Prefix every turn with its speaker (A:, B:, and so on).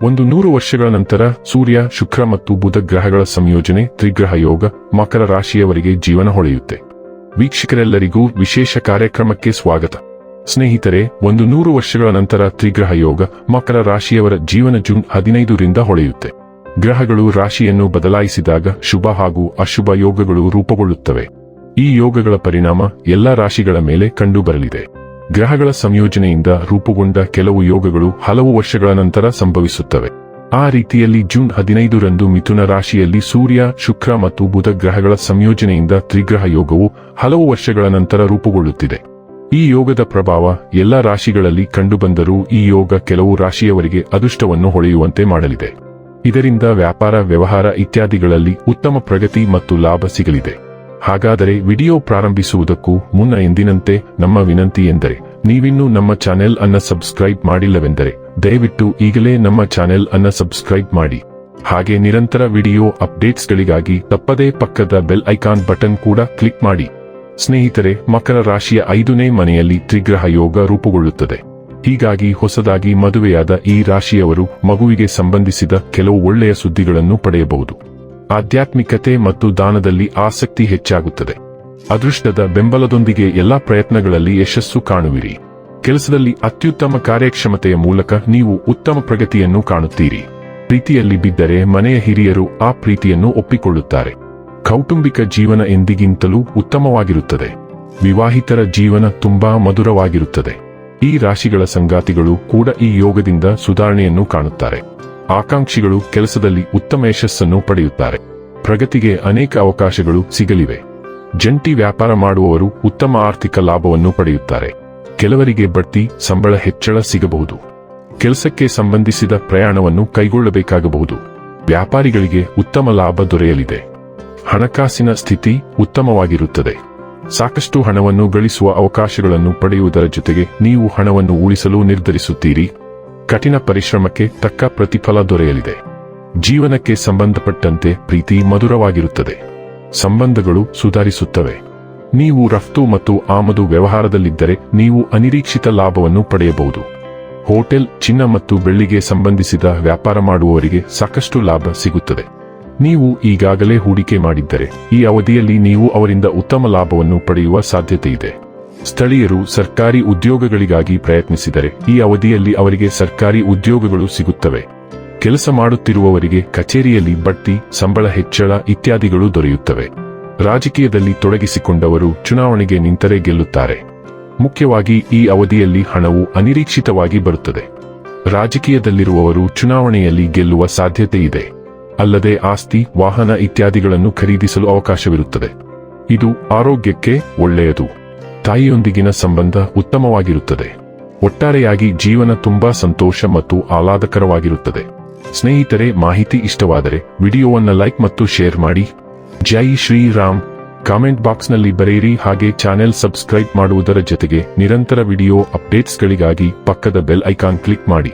A: 100 ವರ್ಷಗಳ ನಂತರ ಸೂರ್ಯ, ಶುಕ್ರ ಮತ್ತು ಬುಧ ಗ್ರಹಗಳ ಸಂಯೋಜನೆ ತ್ರಿಗ್ರಹ ಯೋಗ ಮಕರ ರಾಶಿಯವರಿಗೆ ಜೀವನ ಹೊಳೆಯುತ್ತೆ. ವೀಕ್ಷಕರೆಲ್ಲರಿಗೂ ವಿಶೇಷ ಕಾರ್ಯಕ್ರಮಕ್ಕೆ ಸ್ವಾಗತ. ಸ್ನೇಹಿತರೆ, 100 ವರ್ಷಗಳ ನಂತರ ತ್ರಿಗ್ರಹ ಯೋಗ ಮಕರ ರಾಶಿಯವರ ಜೀವನ ಜೂನ್ 15ರಿಂದ ಹೊಳೆಯುತ್ತೆ. ಗ್ರಹಗಳು ರಾಶಿಯನ್ನು ಬದಲಾಯಿಸಿದಾಗ ಶುಭ ಹಾಗೂ ಅಶುಭ ಯೋಗಗಳು ರೂಪುಗೊಳ್ಳುತ್ತವೆ. ಈ ಯೋಗಗಳ ಪರಿಣಾಮ ಎಲ್ಲಾ ರಾಶಿಗಳ ಮೇಲೆ ಕಂಡುಬರಲಿದೆ. ಗ್ರಹಗಳ ಸಂಯೋಜನೆಯಿಂದ ರೂಪುಗೊಂಡ ಕೆಲವು ಯೋಗಗಳು ಹಲವು ವರ್ಷಗಳ ನಂತರ ಸಂಭವಿಸುತ್ತವೆ. ಆ ರೀತಿಯಲ್ಲಿ ಜೂನ್ 15ರಂದು ಮಿಥುನ ರಾಶಿಯಲ್ಲಿ ಸೂರ್ಯ, ಶುಕ್ರ ಮತ್ತು ಬುಧ ಗ್ರಹಗಳ ಸಂಯೋಜನೆಯಿಂದ ತ್ರಿಗ್ರಹ ಯೋಗವು ಹಲವು ವರ್ಷಗಳ ನಂತರ ರೂಪುಗೊಳ್ಳುತ್ತಿದೆ. ಈ ಯೋಗದ ಪ್ರಭಾವ ಎಲ್ಲ ರಾಶಿಗಳಲ್ಲಿ ಕಂಡುಬಂದರೂ ಈ ಯೋಗ ಕೆಲವು ರಾಶಿಯವರಿಗೆ ಅದೃಷ್ಟವನ್ನು ಹೊಳೆಯುವಂತೆ ಮಾಡಲಿದೆ. ಇದರಿಂದ ವ್ಯಾಪಾರ, ವ್ಯವಹಾರ ಇತ್ಯಾದಿಗಳಲ್ಲಿ ಉತ್ತಮ ಪ್ರಗತಿ ಮತ್ತು ಲಾಭ ಸಿಗಲಿದೆ. ಹಾಗಾದರೆ ವಿಡಿಯೋ ಪ್ರಾರಂಭಿಸುವುದಕ್ಕೂ ಮುನ್ನ ಎಂದಿನಂತೆ ನಮ್ಮ ವಿನಂತಿ ಎಂದರೆ, ನೀವಿನ್ನೂ ನಮ್ಮ ಚಾನೆಲ್ ಅನ್ನ ಸಬ್ಸ್ಕ್ರೈಬ್ ಮಾಡಿಲ್ಲವೆಂದರೆ ದಯವಿಟ್ಟು ಈಗಲೇ ನಮ್ಮ ಚಾನೆಲ್ ಅನ್ನ ಸಬ್ಸ್ಕ್ರೈಬ್ ಮಾಡಿ. ಹಾಗೆ ನಿರಂತರ ವಿಡಿಯೋ ಅಪ್ಡೇಟ್ಸ್ಗಳಿಗಾಗಿ ತಪ್ಪದೇ ಪಕ್ಕದ ಬೆಲ್ ಐಕಾನ್ ಬಟನ್ ಕೂಡ ಕ್ಲಿಕ್ ಮಾಡಿ. ಸ್ನೇಹಿತರೆ, ಮಕರ ರಾಶಿಯ 5ನೇ ಮನೆಯಲ್ಲಿ ತ್ರಿಗ್ರಹ ಯೋಗ ರೂಪುಗೊಳ್ಳುತ್ತದೆ. ಹೀಗಾಗಿ ಹೊಸದಾಗಿ ಮದುವೆಯಾದ ಈ ರಾಶಿಯವರು ಮಗುವಿಗೆ ಸಂಬಂಧಿಸಿದ ಕೆಲವು ಒಳ್ಳೆಯ ಸುದ್ದಿಗಳನ್ನು ಪಡೆಯಬಹುದು. ಆಧ್ಯಾತ್ಮಿಕತೆ ಮತ್ತು ದಾನದಲ್ಲಿ ಆಸಕ್ತಿ ಹೆಚ್ಚಾಗುತ್ತದೆ. ಅದೃಷ್ಟದ ಬೆಂಬಲದೊಂದಿಗೆ ಎಲ್ಲಾ ಪ್ರಯತ್ನಗಳಲ್ಲಿ ಯಶಸ್ಸು ಕಾಣುವಿರಿ. ಕೆಲಸದಲ್ಲಿ ಅತ್ಯುತ್ತಮ ಕಾರ್ಯಕ್ಷಮತೆಯ ಮೂಲಕ ನೀವು ಉತ್ತಮ ಪ್ರಗತಿಯನ್ನು ಕಾಣುತ್ತೀರಿ. ಪ್ರೀತಿಯಲ್ಲಿ ಬಿದ್ದರೆ ಮನೆಯ ಹಿರಿಯರು ಆ ಪ್ರೀತಿಯನ್ನು ಒಪ್ಪಿಕೊಳ್ಳುತ್ತಾರೆ. ಕೌಟುಂಬಿಕ ಜೀವನ ಎಂದಿಗಿಂತಲೂ ಉತ್ತಮವಾಗಿರುತ್ತದೆ. ವಿವಾಹಿತರ ಜೀವನ ತುಂಬಾ ಮಧುರವಾಗಿರುತ್ತದೆ. ಈ ರಾಶಿಗಳ ಸಂಗಾತಿಗಳು ಕೂಡ ಈ ಯೋಗದಿಂದ ಸುಧಾರಣೆಯನ್ನು ಕಾಣುತ್ತಾರೆ. ಆಕಾಂಕ್ಷಿಗಳು ಕೆಲಸದಲ್ಲಿ ಉತ್ತಮ ಯಶಸ್ಸನ್ನು ಪಡೆಯುತ್ತಾರೆ. ಪ್ರಗತಿಗೆ ಅನೇಕ ಅವಕಾಶಗಳು ಸಿಗಲಿವೆ. ಜಂಟಿ ವ್ಯಾಪಾರ ಮಾಡುವವರು ಉತ್ತಮ ಆರ್ಥಿಕ ಲಾಭವನ್ನು ಪಡೆಯುತ್ತಾರೆ. ಕೆಲವರಿಗೆ ಬಡ್ತಿ, ಸಂಬಳ ಹೆಚ್ಚಳ ಸಿಗಬಹುದು. ಕೆಲಸಕ್ಕೆ ಸಂಬಂಧಿಸಿದ ಪ್ರಯಾಣವನ್ನು ಕೈಗೊಳ್ಳಬೇಕಾಗಬಹುದು. ವ್ಯಾಪಾರಿಗಳಿಗೆ ಉತ್ತಮ ಲಾಭ ದೊರೆಯಲಿದೆ. ಹಣಕಾಸಿನ ಸ್ಥಿತಿ ಉತ್ತಮವಾಗಿರುತ್ತದೆ. ಸಾಕಷ್ಟು ಹಣವನ್ನು ಗಳಿಸುವ ಅವಕಾಶಗಳನ್ನು ಪಡೆಯುವುದರ ಜೊತೆಗೆ ನೀವು ಹಣವನ್ನು ಉಳಿಸಲು ನಿರ್ಧರಿಸುತ್ತೀರಿ. ಕಠಿಣ ಪರಿಶ್ರಮಕ್ಕೆ ತಕ್ಕ ಪ್ರತಿಫಲ ದೊರೆಯಲಿದೆ. ಜೀವನಕ್ಕೆ ಸಂಬಂಧಪಟ್ಟಂತೆ ಪ್ರೀತಿ ಮಧುರವಾಗಿರುತ್ತದೆ. ಸಂಬಂಧಗಳು ಸುಧಾರಿಸುತ್ತವೆ. ನೀವು ರಫ್ತು ಮತ್ತು ಆಮದು ವ್ಯವಹಾರದಲ್ಲಿದ್ದರೆ ನೀವು ಅನಿರೀಕ್ಷಿತ ಲಾಭವನ್ನು ಪಡೆಯಬಹುದು. ಹೋಟೆಲ್, ಚಿನ್ನ ಮತ್ತು ಬೆಳ್ಳಿಗೆ ಸಂಬಂಧಿಸಿದ ವ್ಯಾಪಾರ ಮಾಡುವವರಿಗೆ ಸಾಕಷ್ಟು ಲಾಭ ಸಿಗುತ್ತದೆ. ನೀವು ಈಗಾಗಲೇ ಹೂಡಿಕೆ ಮಾಡಿದ್ದರೆ ಈ ಅವಧಿಯಲ್ಲಿ ನೀವು ಅವರಿಂದ ಉತ್ತಮ ಲಾಭವನ್ನು ಪಡೆಯುವ ಸಾಧ್ಯತೆ ಇದೆ. ಸ್ಥಳೀಯರು ಸರ್ಕಾರಿ ಉದ್ಯೋಗಗಳಿಗಾಗಿ ಪ್ರಯತ್ನಿಸಿದರೆ ಈ ಅವಧಿಯಲ್ಲಿ ಅವರಿಗೆ ಸರ್ಕಾರಿ ಉದ್ಯೋಗಗಳು ಸಿಗುತ್ತವೆ. ಕೆಲಸ ಮಾಡುತ್ತಿರುವವರಿಗೆ ಕಚೇರಿಯಲ್ಲಿ ಬಡ್ತಿ, ಸಂಬಳ ಹೆಚ್ಚಳ ಇತ್ಯಾದಿಗಳು ದೊರೆಯುತ್ತವೆ. ರಾಜಕೀಯದಲ್ಲಿ ತೊಡಗಿಸಿಕೊಂಡವರು ಚುನಾವಣೆಗೆ ನಿಂತರೆ ಗೆಲ್ಲುತ್ತಾರೆ. ಮುಖ್ಯವಾಗಿ ಈ ಅವಧಿಯಲ್ಲಿ ಹಣವು ಅನಿರೀಕ್ಷಿತವಾಗಿ ಬರುತ್ತದೆ. ರಾಜಕೀಯದಲ್ಲಿರುವವರು ಚುನಾವಣೆಯಲ್ಲಿ ಗೆಲ್ಲುವ ಸಾಧ್ಯತೆ ಇದೆ. ಅಲ್ಲದೆ ಆಸ್ತಿ, ವಾಹನ ಇತ್ಯಾದಿಗಳನ್ನು ಖರೀದಿಸಲು ಅವಕಾಶವಿರುತ್ತದೆ. ಇದು ಆರೋಗ್ಯಕ್ಕೆ ಒಳ್ಳೆಯದು. ತಾಯಿಯೊಂದಿಗಿನ ಸಂಬಂಧ ಉತ್ತಮವಾಗಿರುತ್ತದೆ. ಒಟ್ಟಾರೆಯಾಗಿ ಜೀವನ ತುಂಬಾ ಸಂತೋಷ ಮತ್ತು ಆಹ್ಲಾದಕರವಾಗಿರುತ್ತದೆ. ಸ್ನೇಹಿತರೆ, ಮಾಹಿತಿ ಇಷ್ಟವಾದರೆ ವಿಡಿಯೋವನ್ನು ಲೈಕ್ ಮತ್ತು ಶೇರ್ ಮಾಡಿ. ಜೈ ಶ್ರೀರಾಮ್. ಕಾಮೆಂಟ್ ಬಾಕ್ಸ್ನಲ್ಲಿ ಬರೆಯಿರಿ. ಹಾಗೆ ಚಾನೆಲ್ ಸಬ್ಸ್ಕ್ರೈಬ್ ಮಾಡುವುದರ ಜೊತೆಗೆ ನಿರಂತರ ವಿಡಿಯೋ ಅಪ್ಡೇಟ್ಸ್ಗಳಿಗಾಗಿ ಪಕ್ಕದ ಬೆಲ್ ಐಕಾನ್ ಕ್ಲಿಕ್ ಮಾಡಿ.